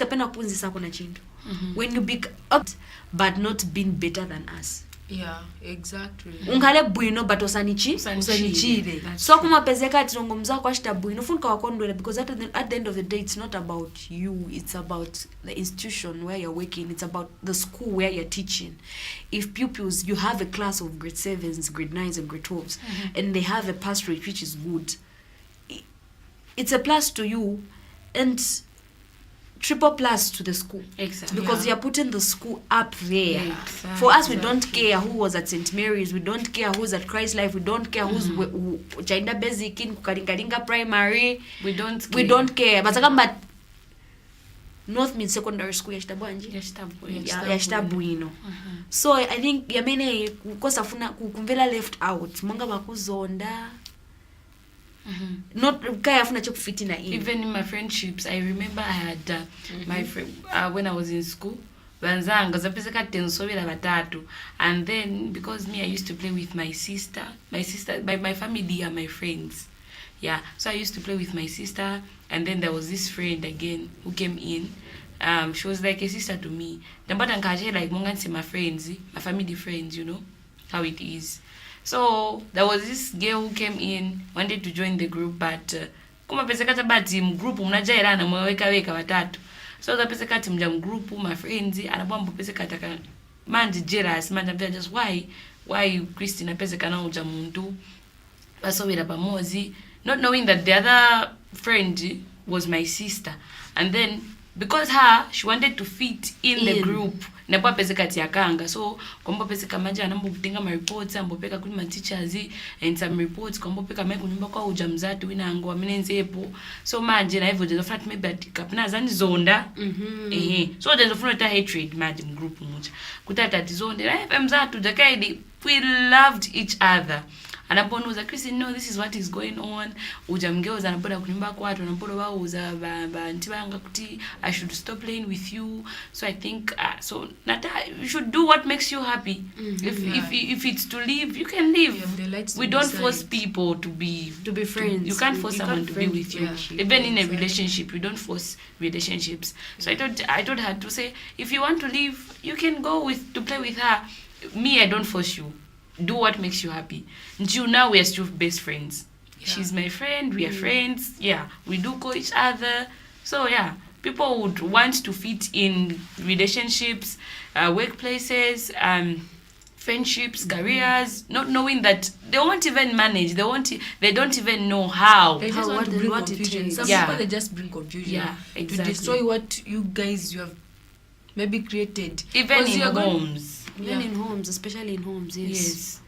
kapena kupunzisa kuna chintu. When you be but not being better than us. Yeah, exactly. Ungale bwino but usanichire. So kumapezeka ati rongo mzako ashita bwino funka wakondwele, because at the end of the day it's not about you, it's about the institution where you're working, it's about the school where you're teaching. If pupils, you have a class of grade 7s, grade 9s and grade 12s, and they have a pass rate which is good, it's a plus to you and triple plus to the school. Exactly. Because you're putting the school up there. Exactly. For us, we don't care who was at St. Mary's, we don't care who's at Christ Life, we don't care who's Chainda Basic in Kukaringa Primary. We don't care. But North Mid Secondary School yashitabuino. So I think yamene kukosa funa kumvela left out. Monga makuzonda. Not kaya funa chokufitina in. Even in my friendships, I remember I had my friend when I was in school. Banzanga zapeseka tensobela batatu, and then because me I used to play with my sister, my family are my friends. Yeah, so I used to play with my sister, and then there was this friend again who came in. She was like a sister to me. Then but like mongansi my friends, my family friends, you know how it is. So there was this girl who came in, wanted to join the group, but kuma pesekata bati group mnajairana mweweka weka watatu. So the pesekati mjam group my friends anabwambo pesekata kan manje jealous manje just why Christina pesekana uja muntu basowera pamozi, not knowing that the other friend was my sister, and then because she wanted to fit in the group napwa pesekati yakanga. So kombo peseka manje anambo kutenga my reports ambo peka kuli my teachers and some reports kombo peka meko nyumba kwa ujamzatu wina ango amenenzepo. So manje na hivyo jezo flat maybe kapna zani zonda so jezo funa ta hatred manje group mucha kutata tizonde na hivyo mzatu jakaidi we loved each other. Anaponuza Christine, no, this is what is going on. Ujamgeuza anapoda kunyumba kwa watu anapoda wauza ba ntibanga kuti I should stop playing with you. So I think so nata you should do what makes you happy. If it's to live, you can live. We don't force people to be friends. You can't force someone to be with you. Even in a relationship, we don't force relationships. So I told her to say, if you want to live, you can go to play with her. Me, I don't force you. Do what makes you happy. Until now, we are still best friends. Yeah. She's my friend. We are friends. Yeah, we do call each other. So yeah, people would want to fit in relationships, workplaces, friendships, careers, not knowing that they won't even manage. They don't even know how. They just want to bring confusion. Some people they just bring confusion. Yeah, exactly. To destroy what you guys you have maybe created. Even in homes. Even in homes, especially in homes, yes.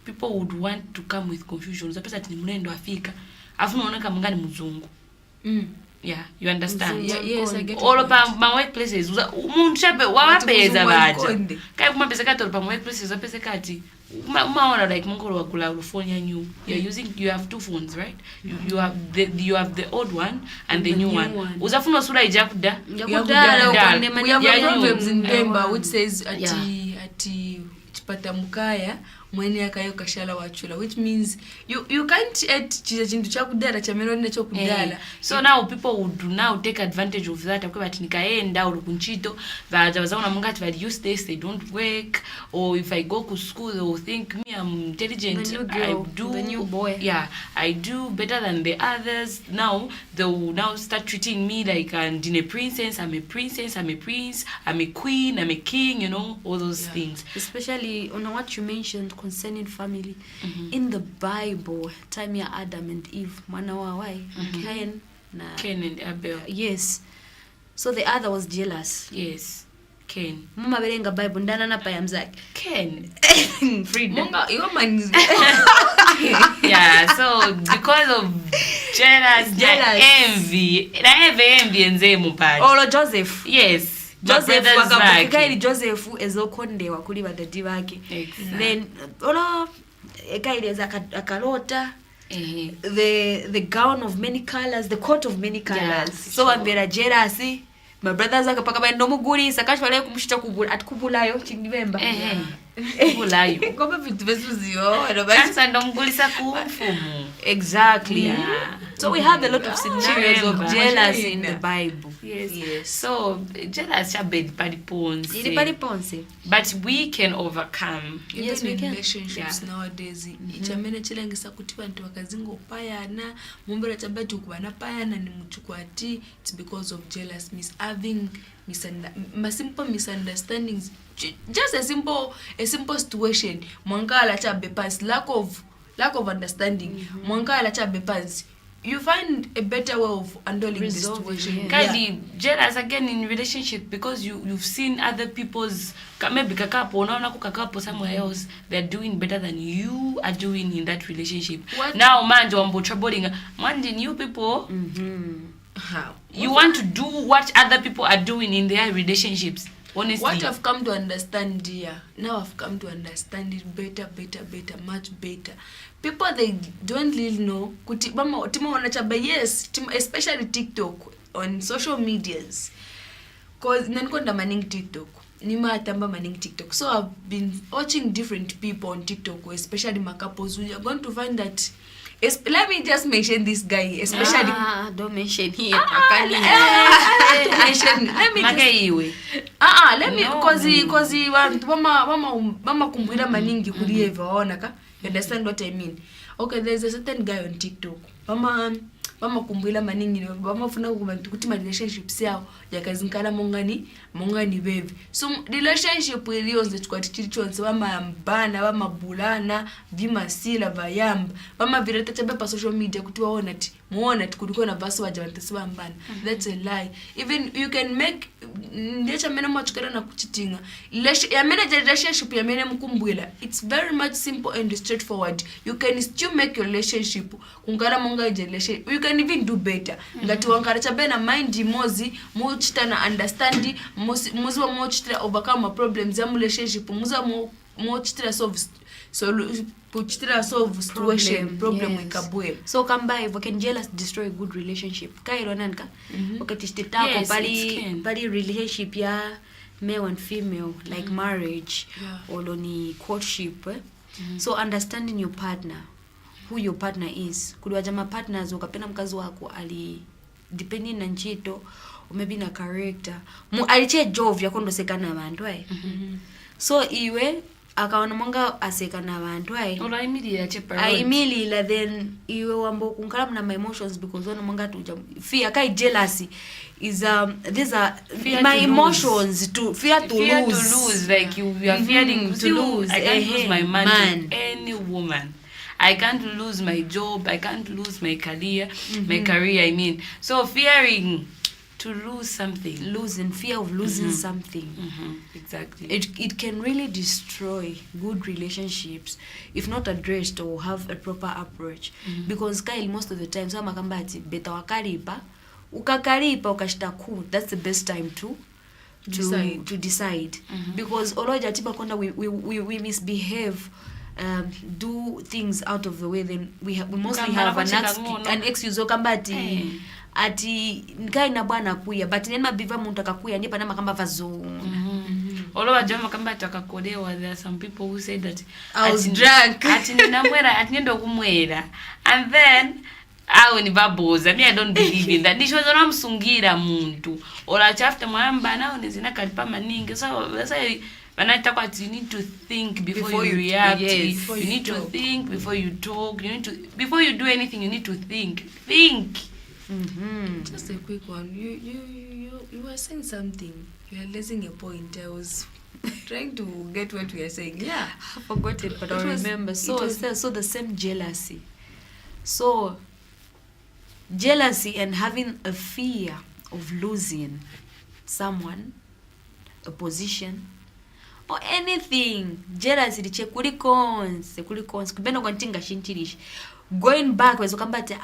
People would want to come with confusion. Zapesa ati mnendo afika. Afu unaona kama ngani mzungu. Yeah, you understand? Yes, I get it. All of my workplaces, umunchape wawapeza bacha. Kai kuma pesa kato pa workplaces zapesa kati. Umaona like mongolo wakula phone yanyu. You have two phones, right? You have the old one and the new one. Uzafuna sura ijakuda. We have proverbs in Demba which says ati chipata mukaya mwene akayo kashala wachula, which means you can't eat chintu chakudala cha meloni necho kudala. So now people would now take advantage of that. Akwa ati nikaenda urukunchito vazaona mungati va use this, they don't work, or if I go to school they will think me I'm intelligent, the new boy. Yeah, I do better than the others. Now they will now start treating me like I'm a princess, I'm a prince, I'm a queen, I'm a king, you know, all those things. Especially on what you mentioned concerning family. In the Bible, time ya Adam and Eve, mwana wa wai, Cain and Abel. Yes. So the other was jealous. Yes. Cain. Mama berenga Bible ndana na paya mzaki. Cain. Freedom. Your man is yeah, so because of jealous. Envy enze mupati. Olo Joseph. Yes. Joseph wakapikaili Joseph ezokondewa kuli badadi wake. Then olo ekaili akalota the gown of many colors, the coat of many colors. Yeah, so ambera jealousy. My brothers akapaka ba nomuguri sakashwale kumushita kubula atkubulayo chindibemba. ulayo ngoba vitu besuziona basa ndomgulisa kumfumu. Exactly. Yeah. So we have a lot of scenarios of jealousy in the Bible. Yes. So jealous chabed paliponse. Ili paliponse. But we can overcome. Yes, we can. Relationships nowadays. Ichamene chilengisa kuti vantu vakazingopayana, mumbera chabati ukubana payana ni muchukwati. It's because of jealous, having simple misunderstandings. Just a simple situation. Mwankala chabe pass lack of understanding. Mwankala chabe pass. You find a better way of handling the situation. Kadi jealous again in relationship because you've seen other people's maybe kakapo unaona kakapo somewhere else they're doing better than you are doing in that relationship. What? Now manje wambo troubling manje new people. How? You want to do what other people are doing in their relationships. Honestly. What I've come to understand here, now I've come to understand it better, much better. People, they don't really know. Yes, especially TikTok, on social medias. Because nankonda maning TikTok. Nima atamba maning TikTok. So I've been watching different people on TikTok, especially my couples. You're going to find that. Let me just mention this guy, especially. Don't mention here. Let me because he want mama kumbwira maningi kulieva ona ka. You understand what I mean? Okay, there's a certain guy on TikTok. Mama kumbwira maningi mama funa kuti ma relationships yao yakazinkana mongani baby. So relationship iliyonze tukwati chilichonse bana bulana vimasila vayamba mama vireta chabe pa social media kuti waona ati muona ati kuliko na basi waje bantasiba mbana. That's a lie. Even you can make ndecha mena machukara na kuchitinga ya mena relationship ya mena mkumbwila. It's very much simple and straightforward. You can still make your relationship kungara monga relationship. You can even do better. Ngati wankara chabe na mind mozi muchita na understand muzi wa muchita overcome problems ya relationship muzi wa muchita solve situation problem ikabwe. So kamba hivyo can jealous destroy a good relationship. Kairo nanka ukatishitako pali relationship ya male and female like marriage or ni courtship. So understanding your partner, who your partner is. Kuliwa jama partners ukapenda mkazi wako ali depending na nchito maybe na character aliche job yakondo sekana abantu so iwe akaona monga asekana abantu ola immediately immediately then iwe wambo kunkala na my emotions because one monga tuja fear kai jealousy is these are fear my emotions to fear to lose like you are fearing to lose. I can't lose my man to any woman. I can't lose my job, I can't lose my career, I mean. So fearing to lose something, fear of losing something. Exactly. It can really destroy good relationships if not addressed or have a proper approach. Because Kyle most of the time sama kamba ati beta wakaripa ukakaripa ukashitaku, that's the best time to decide. Because oloja tiba konda we misbehave, do things out of the way, then we mostly have an excuse okambati ati ngai na bwana kuya but nema biva muntu akakuya ndipa na makamba vazo olowa jama kamba atakakolewa. There are some people who say that I was drunk ati ninamwera ati nendo kumwera and then awe ni baboza. Me I don't believe in that. Nishoza na msungira muntu ola chafte mwamba na unizina kalipa maningi. So that's why when I talk about you need to think before you react. Yes. You need to think before you talk. You need to before you do anything you need to think. Just a quick one. You were saying something. You are losing a point. I was trying to get what we are saying. Yeah, I forgot it, but I remember. So the same jealousy. So jealousy and having a fear of losing someone, a position, or anything. Jealousy diche kulikonse kubenda kwa ntinga shinchirishi. Going back wezo kambate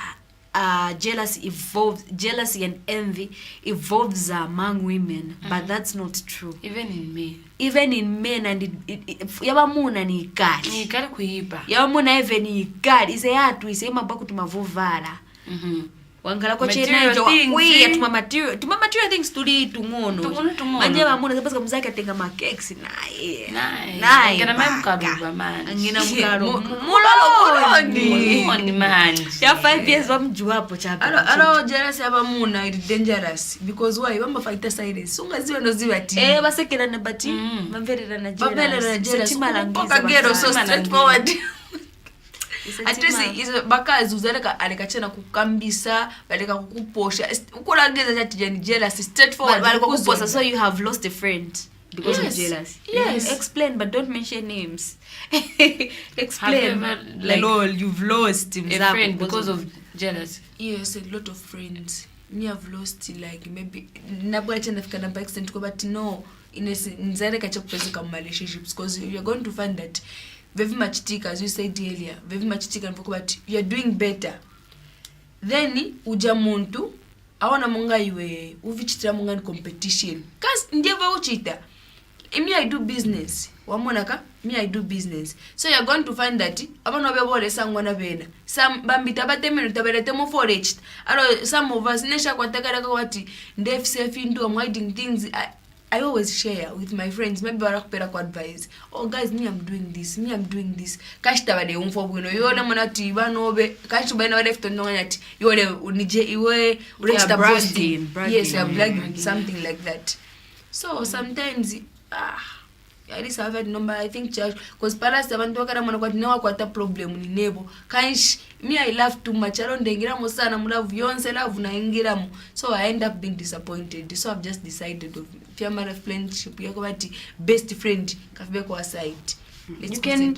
jealousy and envy evolves among women, but that's not true. Even in men and yabamuna ni kuiba. Yabamuna even ni ikali. Ise yatu ise mabaku tumavuvala. wangala ko chenejo we tuma material things tuli tungono manje bamuna zapasa muzake atenga ma cakes naye ngena mamkaruba manje ngina mkaro muloni man ya 5 years bamjua hapo chapa alo jealous abamuna it dangerous because why bamba fight silence ungaziwe ndo zibati basekera na bati bamverera na jealous setima gero so straightforward at least is bakazi uzaleka alikachana kukambisa baleka kukuposha ukulageza chati jani jealous straightforward baleka kukuposa so you have lost a friend because of jealousy. Yes. Explain, but don't mention names. Explain. Lol, you've lost a friend because of jealousy. Yes, a lot of friends. Me have lost like maybe nabwacha nafika na extent but no nzareka chakupezeka mu relationships because you're going to find that very much thick, as you said earlier, very much thick and but you're doing better. Then uja muntu awana munga iwe uvichitira munga ni competition. Cause ndiyeva uchita. Me I do business. Wamonaka me I do business. So you're going to find that abana bebole sangwana bena. Some bambita batemeno tabelete mo foraged. Alo some of us nesha kwatakara kwati ndef safe into I'm hiding things. I always share with my friends. Maybe barakupera kwa advice. Oh guys, me I'm doing this. Me I'm doing this. Kashita bade umfo bwino. Yole monati banobe. Kashita bade na left on ngati. Yole unije iwe urechita bragging. Yes, you're bragging. Something like that. So sometimes at least I've had number I think church because parents abantu wakara mwana kwati nawa kwata problem ni nebo. Kanshi me I love too much. I don't dengira mo sana mu love yonse love na ingira mo. So I end up being disappointed. So I've just decided of family friendship yako bati best friend kafibe kwa side. You can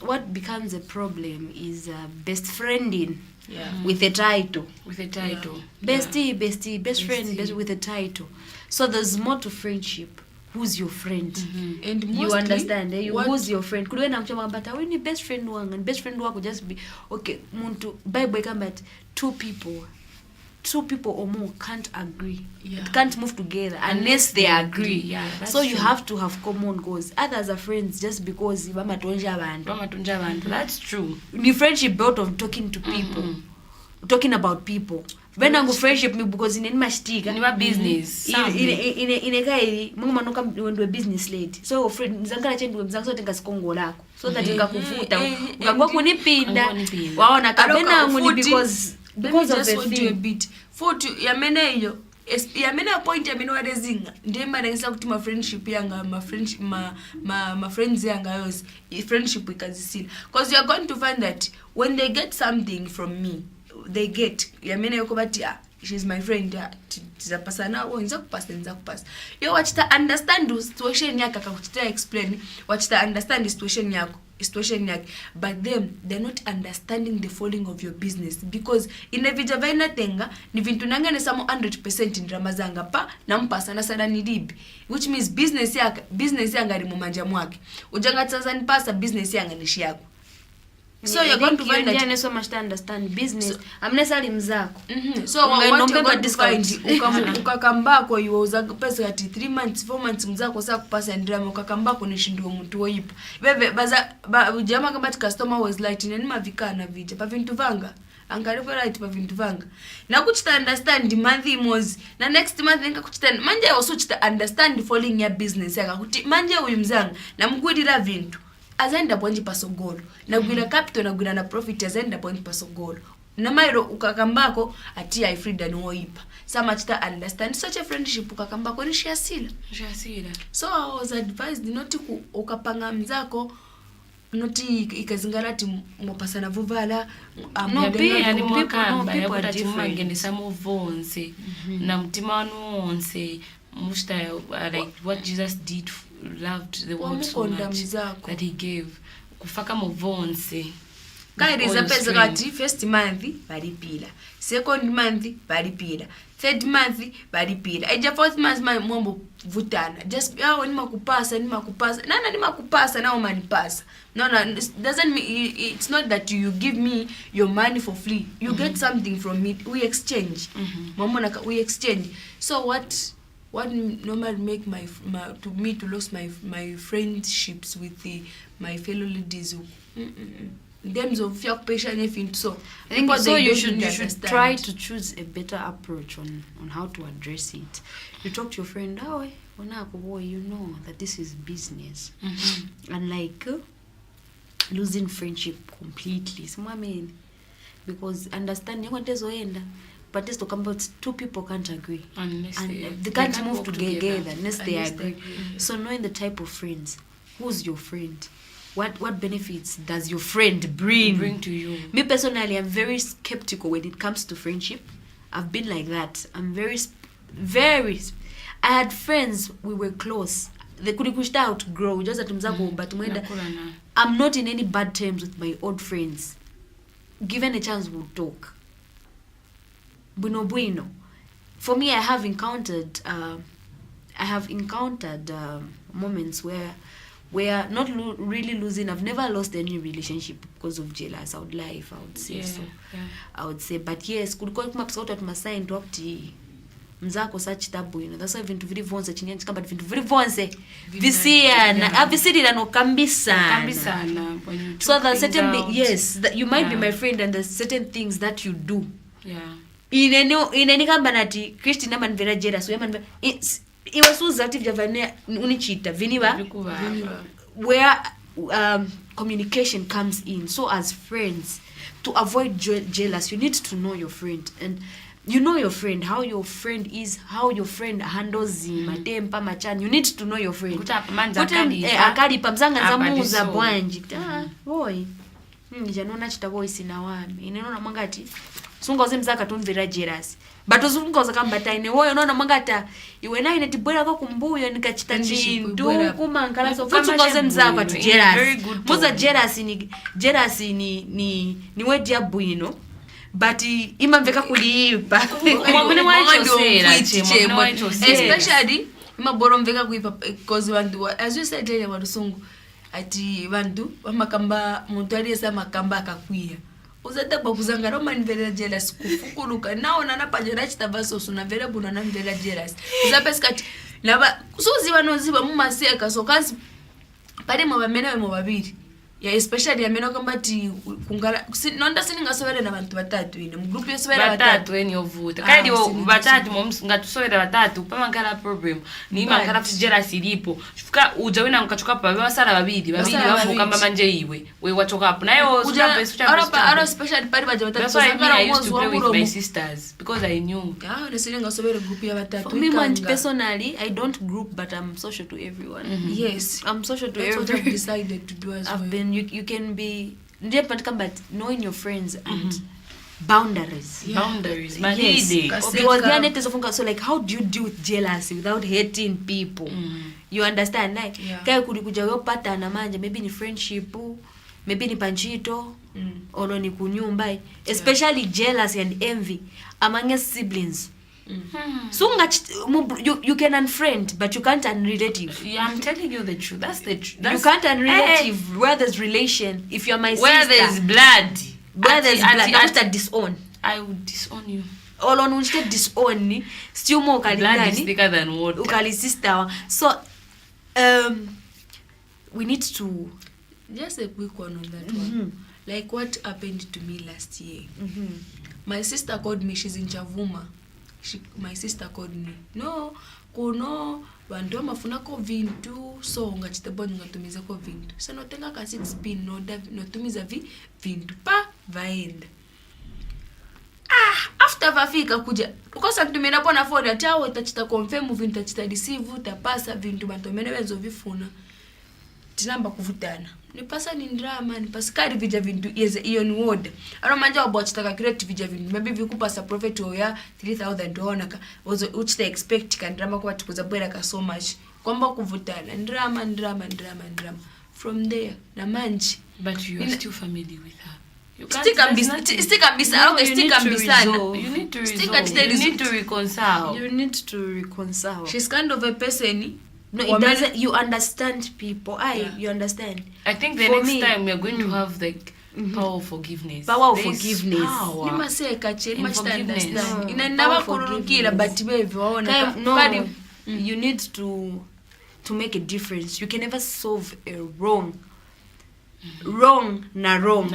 what becomes a problem is best friending. Yeah. With a title. With a title. Yeah. Bestie, best friend, best with a title. So there's more to friendship. Who's your friend? Mm-hmm. And mostly, you understand, who's your friend? Could we na mchama but when you best friend wang and best friend wako just be okay, muntu Bible come at two people or more can't agree. Yeah. It can't move together unless they agree. Yeah, so you true. have to have common goals. Others are friends just because bamatonja abantu. That's true. Ni friendship built on talking to people. Talking about people. Benangu friendship me because in mashtika ni business. In kai mungu manoka when business lady. So friend zangala chendu mzangu so tenga sikongo lako. So that ngakuvuta. Ngakwa kunipinda. Waona kabenangu ni because of the thing. A bit. For to yamene hiyo yamene point yamene warezinga ndemba ndengisa kuti ma friendship yanga ma friends yanga yose friendship ikazisila because you are going to find that when they get something from me they get yamene yoko bati she's my friend tizapasana wenza kupasa yo wachita understand the situation yako akakuchita explain wachita understand the situation yako but them they're not understanding the falling of your business because inevija vaina tenga ni vintu nangane samo 100% ndrama zanga pa nampasa na sana nilibi which means business yanga ari mumanja mwake ujanga tsanzani pasa business yanga nishi yako. So you're going to find that so much to understand business. Amnesali mzako. So what you're going to find ukakambako yuoza pesa kati 3 months 4 months mzako saa kupasa ndrama ukakambako nishindiwe mtu oipa. Bebe baza ujama kama customer was light nani mavikana vija pa vintu vanga. Angalipo right pa vintu vanga. Na kuchita understand month imozi. Na next month nka kuchita manje also chita understand falling your business yaka kuti manje uyu mzanga na mgwidira vintu. Azenda ponji pasogolo na gwina capital na gwina na profit azenda ponji pasogolo na mairo ukakambako ati I freedom oipa sama chita understand such a friendship ukakambako ni shiasila. So I was advised not to ukapanga mzako not ikazingala ati mopasana vuvala no pia ni mwakamba ya kutati mwangene samo vonse na mtima wanu wonse mushta like what Jesus did loved the world so much that he gave kufaka movonse kairiza pesa kati first month balipila second month balipila third month balipila eja fourth month mambo vutana just ni makupasa nana ni makupasa na umanipasa no doesn't mean it's not that you give me your money for free you get something from it we exchange mama we exchange. So what normally make to lose my friendships with my fellow ladies in terms of occupation everything. So I think people, so they you don't should really you should understand. try to choose a better approach on how to address it. You talk to your friend, oh boy, you know that this is business. And like losing friendship completely. So I mean, because understanding what is end, but this to come about two people can't agree. Unless And they can't move work together unless they Unless agree. they agree. So knowing the type of friends, who's your friend? What benefits does your friend bring to you? Me personally, I'm very skeptical when it comes to friendship. I've been like that. I'm very I had friends, we were close. They could push out to grow just at mzako, but I'm not in any bad terms with my old friends. Given a chance, we'll talk. Bueno. For me, I have encountered moments where not really losing. I've never lost any relationship because of jealous. I would say so. Yeah. I would say, but yes, could call kuma psauta at masai ndo akti mzako such tabu, that's why vintu viri vonse chinyanja kamba vintu viri vonse visiyana avisirira no kambisana. So there are certain yes that you might be my friend, and there's certain things that you do. Yeah. In any kamba nati Christina man vera jealous, man it was so active javane unichita viniva where communication comes in. So as friends, to avoid jealous, you need to know your friend, and you know your friend, how your friend is, how your friend handles matempa machan. You need to know your friend. Akalipa mzanga nzamuza bwanji boy njanona chita voice na wami inenona mwangati sungoze mzaka tumvira jealous, but uzungoza kambata ine woyo nona mwangata iwe naine tibwera ko kumbuyo nikachita chintu kumangala so futungoze mzaka tu jealous. Muza jealous ni wedi ya bwino, but imamveka kulipa Mwamune wacho especially imaboro mveka kuipa because vandu, as you said earlier, warusungu ati vandu vamakamba muntu aliyesa makamba akakwiya uzatagwa kuzangara umanivera jealous kufukuluka naona napajera chitavaso sunavera buno namvera jealous uzapesikati lava suziva noziva mumaseka so kasi pari mwavamene vemo vaviri. Yeah, especially ameno kambati kungala nonda siningasovera na bantu batatu ine mu group yosovera batatu eni ovuta kandi batatu ngatusovera batatu pamangala problem ni mangala jealous ilipo fika uja wina nkachoka pa basala babiri bavuka manje iwe we wachoka hapo nayo ara especially pari baje batatu sangara mwanzo wa with my sisters because I knew siningasovera group ya batatu. For me personally, I don't group, but I'm social to everyone. Yes, I'm social to everyone. That's what I've decided to do as well. You can be but knowing your friends and boundaries. Yeah. Boundaries. Yes. Because so like, how do you deal with jealousy without hating people? You understand? Like, kaya kulikuja yo pattern manje, maybe ni friendship, maybe ni panchito, or ni kunyumba. Especially jealousy and envy among siblings. So you can unfriend, but you can't unrelative. Yeah, I'm telling you the truth. That's the truth. You can't unrelative where there's relation. If you're my sister, where there's blood, that's disown. I would disown you. All on which disown ni still more blood is thicker than water. Ukali sister. So we need to just a quick one on that one. Like what happened to me last year. My sister called me. She's in Chavuma. My sister called me. No, kuno vandu mafunako vintu so ngachitebonye ngatumiza ko vintu. So notenga ka 6 pin notumiza vintu pa vaenda. After vafika kuja ukosa kutumira pona phone atawo itachita confirm vintu tachita receive tapasa vintu bantu mene benzo vifuna. Tinamba kuvutana. Nipasa ni drama, nipasikari vija vintu yeze iyo ni word. Ano manja wabwachitaka create vija vintu. Maybe vikupasa profit oya $3,000 ka. Uchita expect ka drama kwa tukuza bwela ka so much. Kwamba kuvutana. Drama. From there, na manji. But you are still familiar with her. Stick and You need to reconcile. You need to reconcile. She's kind of a person. No, it doesn't. You understand people. You understand. I think the next time we are going to have like power of forgiveness. Power of forgiveness. Nima say kache much understand. Inanaba kurukira but baby waona. You need to make a difference. You can never solve a wrong wrong na wrong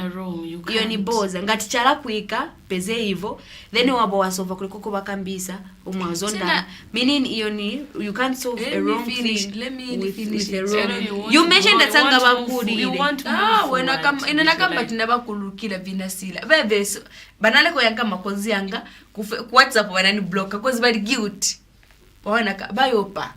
you iyo ni boza ngati chala kuika peze hivyo then wabo wasova kuliko kubakambisa umwazonda meaning iyo ni you can't solve a wrong thing with a wrong you mentioned that sanga bakuri wena kama inana kama tinabakulukila vinasila bebeso banale ko yanka makozi yanga ku WhatsApp banani block because bali guilty wana bayopa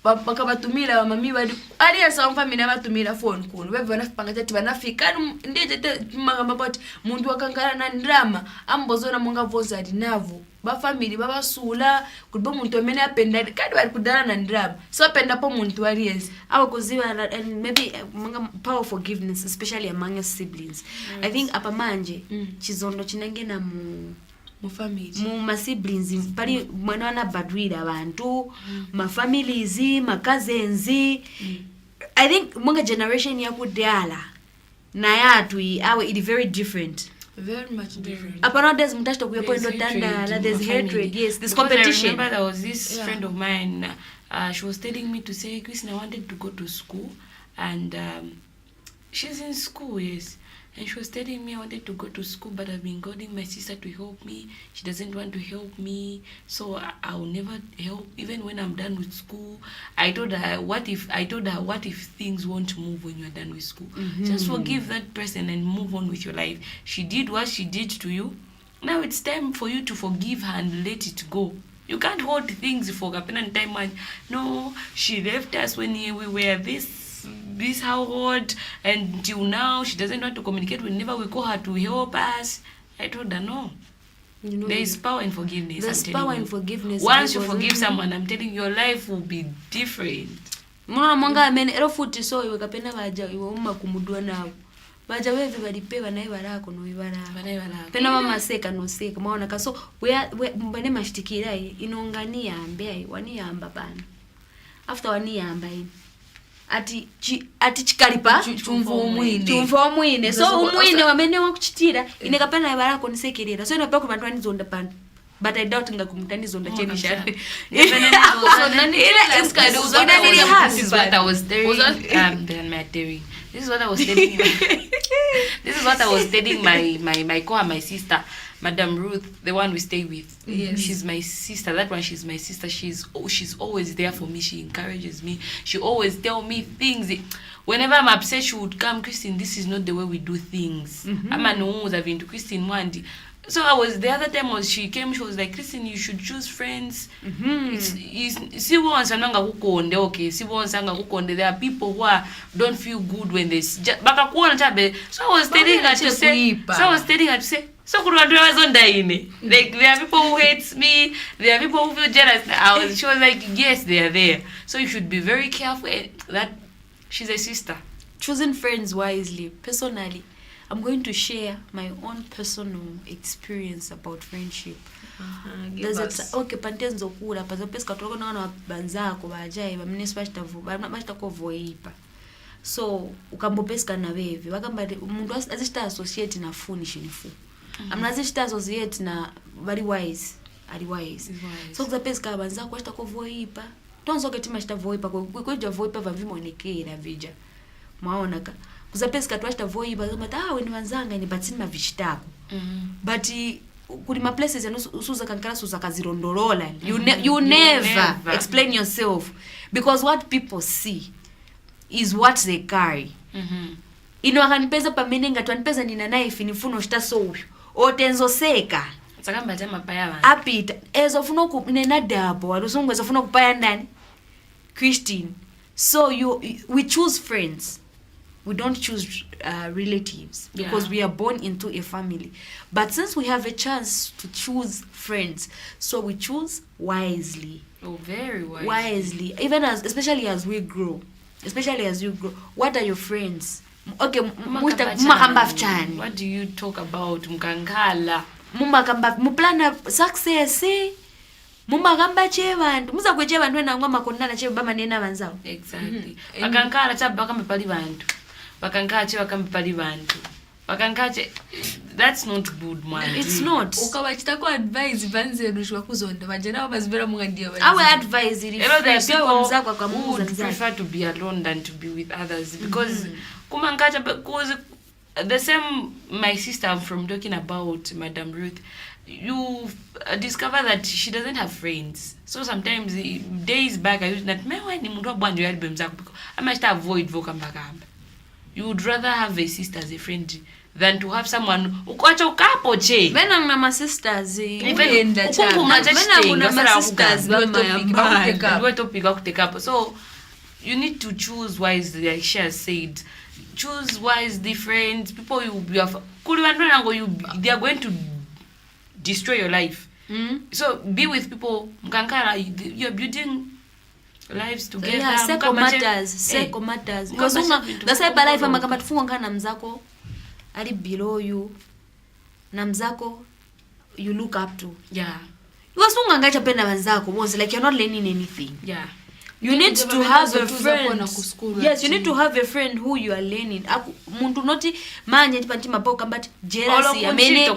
bakabatumira mami bali aliya sa family abatumira phone kuno bebe banafipanga tati banafika ndije magamba but muntu wakangala na ndrama ambozona munga voza dinavo ba family babasula kulibo muntu amene apenda kadi bali kudana na ndrama so penda po muntu aliyense abakuziwa and maybe power of forgiveness especially among your siblings. Yes. I think apa manje chizondo chinengena mu family ma siblings pali mwana wana badwira abantu ma families ma cousins. I think munga generation yakudala na yatu awe it very different, very much different. Nowadays mutashita kuya point otandala there's hatred. Yes, this competition. I remember there was this friend of mine, she was telling me to say, Christine, I wanted to go to school and she's in school, yes. And she was telling me I wanted to go to school, but I've been calling my sister to help me. She doesn't want to help me, so I'll never help. Even when I'm done with school, I told her, what if things won't move when you're done with school? Just forgive that person and move on with your life. She did what she did to you. Now it's time for you to forgive her and let it go. You can't hold things for a pen and time. And no, she left us when we were this household, and till now she doesn't want to communicate whenever we call her to help us. I told her no. You know, there is power in forgiveness. There's power in forgiveness. Once you forgive someone, I'm telling you, your life will be different. Mwana mwanga amene ero futi so iwe kapena baja iwe umma kumudwa nawo baja wewe balipewa naye barako no ibara pena mama seka no seka maona kaso we mbane mashtikira inongania ambe wani yamba bana after wani yamba ati chikalipa chumvo mwine so umwine wamene wakuchitira ine kapena ibarako nisekerera so inopa ku bantu anizonda pano but I doubt ngakumtanizonda chenisha. This is what I was telling This is what I was telling This is what I was telling my sister, Madam Ruth, the one we stay with. Yes. She's my sister. That one, she's my sister. She's always there for me. She encourages me. She always tell me things. Whenever I'm upset, she would come, Christine, this is not the way we do things. I'm an Christine Mwandi. So the other time she came, she was like, Christine, you should choose friends. See once ananga kukonde, okay. See once anga kukonde. There are people who don't feel good when they so I was telling her to say, so like there are people who hate me, there are people who feel jealous. She was like, yes, they are there. So you should be very careful that she's a sister. Choosing friends wisely. Personally, I'm going to share my own personal experience about friendship. Okay, pantenzo kula paza peska toko na banzako bajaye bamnespa chitavo voipa. So ukambopeska na wewe wakamba umuntu azishita associate na funish nifu. Amnazishita associate na very wise, So kuzapeska banzako chitako voipa. Tonzo ketima chitavoipa kwa voipa vavimonekera vija. Maona ka kuzapeska twashita voipa zomata weni wanzanga ni batsima vishitako. But kuli ma places usuza kankala suza kazirondolola. You never explain yourself because what people see is what they carry. Ino akanipeza pamenenga twanipeza nina knife nifuno shita so otenzo seka sakamba jama paya apita ezo funo ku nena dabo alusongo ezo funo kupaya ndani Christine. So we choose friends. We don't choose relatives because we are born into a family. But since we have a chance to choose friends, so we choose wisely. Oh, very wisely. Wisely. Especially as you grow. What are your friends? Okay, what do you talk about? Mkankala. Muplana success. Mumagamba chevantu muza kwechevantu wena ngoma kondana chebe bama nena banzawo. Exactly. Bakankala chaba kambe pali bantu. Bakankache wakambe pali bantu. Bakankache, that's not good, man. It's not. Ukawachita ko advise banze rushwa kuzonda bajena bazibera mungandiyo bali. Our advice is people who prefer to be alone than to be with others because kumangacha because the same my sister I'm from talking about Madam Ruth, you discover that she doesn't have friends. So sometimes days back I used that ni mundu abwanjo yalibe mzako because I must avoid vokamba kamba. You would rather have a sister as a friend than to have someone ukwacha ukapo che. Vena na my sisters even na my sisters take up. So you need to choose wisely, like she has said. Choose wisely friends, people you have they are going to destroy your life. So be with people mkankara, you're building lives together. Yeah, seko matters. Because that's why life amakamba tufunga ngana mzako ali below you na mzako you look up to. Yeah. Wasunga ngacha penda wanzako once, like you're not learning anything. Yeah. You need to have a friend. Yes, you need to have a friend who you are learning. Muntu noti manje tipanti mapoka but jealousy amene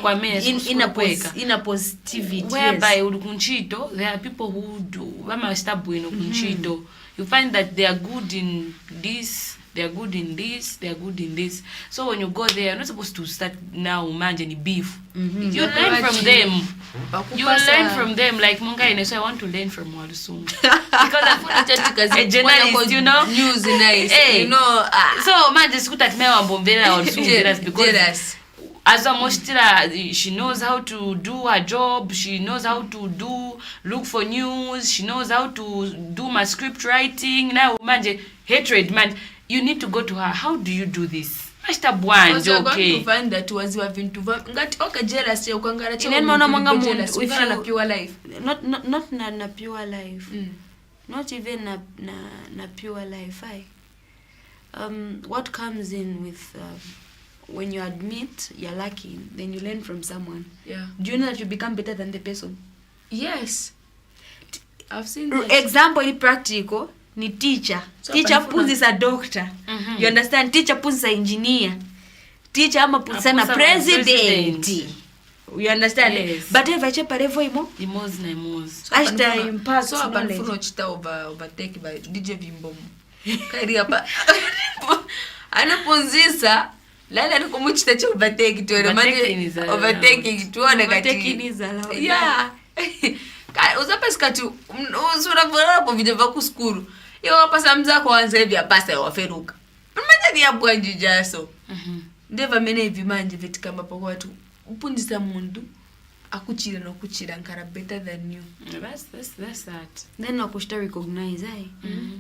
in a positivity. Whereby ukunchito, there are people who do wama stabu ino kunchito. You find that they are good in this, they are good in this, they are good in this. So when you go there, you're not supposed to start now manje ni beef. You learn from them. You learn from them. Like Munga, so I want to learn from Walusum. Because I feel a journalist, you know. News nice. Hey. You know. So man just good at me Bombela Walusum because as a mostila, she knows how to do her job. She knows how to look for news. She knows how to do my script writing. Now manje hatred man. You need to go to her. How do you do this? Master Bwanjo, okay. Okay. To find that was vintu ngati okay jealous ya ukangara cha mwana mwanga jealous if na pure life. Not na pure life. Not even na pure life. What comes in with when you admit you're lacking, then you learn from someone. Yeah. Do you know that you become better than the person? Yes. I've seen that. Example in practical ni teacher. So teacher puzisa a doctor. You understand? Teacher puzisa engineer. Teacher ama puzisa na president. You understand? Yes. But if I check parevo imo na imoz. Ashta impact. So abanfuno chita overtake by DJ Bimbomu. Kairi hapa. Anapunzisa lala nikumuchita cha overtake tuone manje overtaking tuone kati. Overtaking is allowed. Yeah. Uzapesika tu usura hapo video vya kuskuru. Yo wapasa mzako wanze hivi apasa ya waferuka. Manje ni abwanji jaso. Ndeva mene hivi manje veti kama poko watu upundisa mundu akuchira no kuchira nkara better than you. That's that. Then nakushta recognize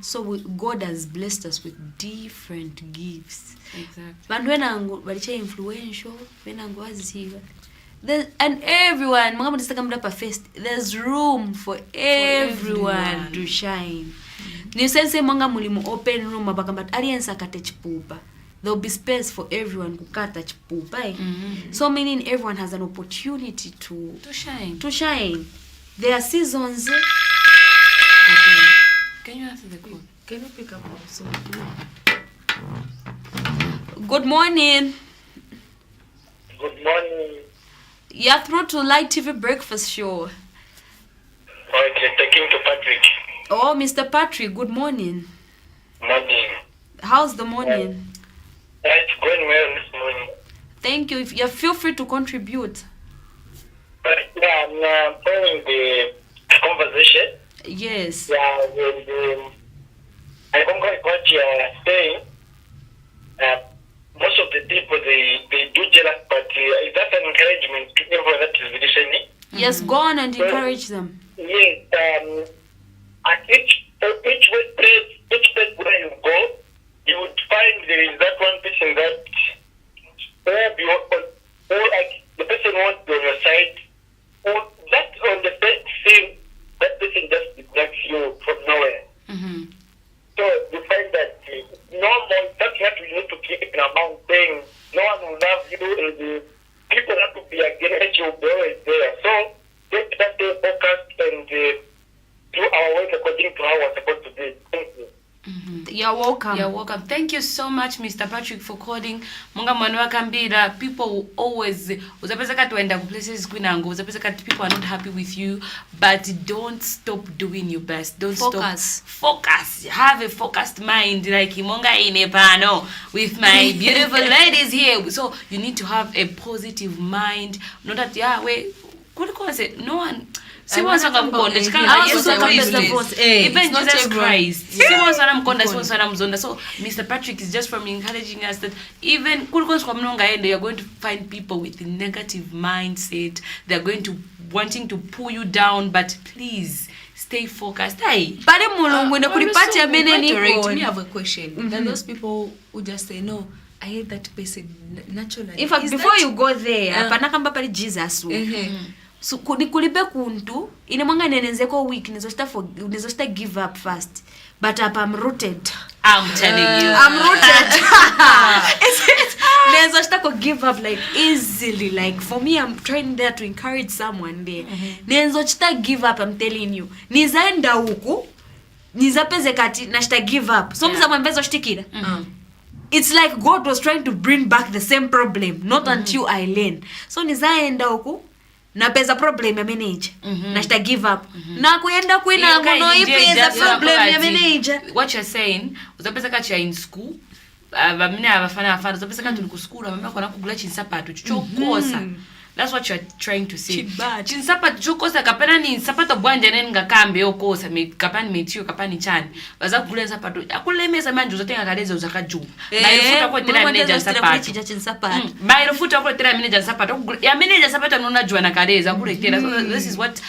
so God has blessed us with different gifts. Exactly. But when ango balicha influential, when ango aziva. And everyone, there's room for everyone to shine. Ni sense mwanga mulimu open room abakamba aliyensa kate chipupa. There'll be space for everyone kukata chipupa. So meaning everyone has an opportunity to shine. There are seasons. Can you answer the call? Can you pick up also? Good morning. Good morning. You're through to Light TV Breakfast Show. Okay, talking to Patrick. Oh, Mr. Patrick, good morning. Morning. How's the morning? It's going well this morning. Thank you. If you feel free to contribute. Yeah, I'm following the conversation. Yes. Yeah, I concur what you are saying. Most of the people, they do jealous, but that's an encouragement to everyone that is listening. Yes, go on and encourage them. Yes, at each place where you go, you would find there is that one person that like the person wants to be on your side, or that on the best thing, that person just neglects you from nowhere. So you find that no more, that's what we need to keep in our mind, saying no one will love you, and the people that will be against you will be always there. So let that stay focused and do our work according to how we're supposed to do. Thank you. You're welcome. You're welcome. Thank you so much, Mr. Patrick, for calling. Munga mwana wakambira, people will always uzapeza kati waenda ku places kwinango, uzapeza kati people are not happy with you, but don't stop doing your best. Don't Focus. Focus. Have a focused mind like Imonga Inepano with my beautiful ladies here. So you need to have a positive mind. Not that no one even Jesus Christ. So Mr. Patrick is just from encouraging us that even you're going to find people with a negative mindset. They're going to wanting to pull you down, but please stay focused. Hey, me have a question. There are those people who just say, no, I hate that person naturally. In fact, before you go there, panakamba pali Jesus. So kulibe kuntu ine mwanga nenenzeko weak nizosta give up fast, but I'm rooted. I'm telling you, I'm rooted. Nenzosta ko give up like easily. Like for me, I'm trying there to encourage someone there. Nenzosta give up, I'm telling you. Nizaenda huku nizapeze kati nashita give up. So mzamwembezo shtikira. It's like God was trying to bring back the same problem, not until I learn. So nizaenda huku na pesa problem ya manager nashita give up na kuenda kwina ngono ipeza problem ya manager. What you're saying uzapesa kati in school bamina abafana uzapesa kati ku school abamama kona kugula chinsapato chokosa. That's what you're trying to say. Chinsapato chokosa kapena ni sapato bwanje nene ngakambe yokosa kapani metio kapani chani baza kugula sapato akulemeza manje uzotenga kaleza uzakaju na ifuta kwa tena manager sapato ba ifuta kwa tena manager sapato ya manager sapato nona jua na kaleza kuletera. So this is what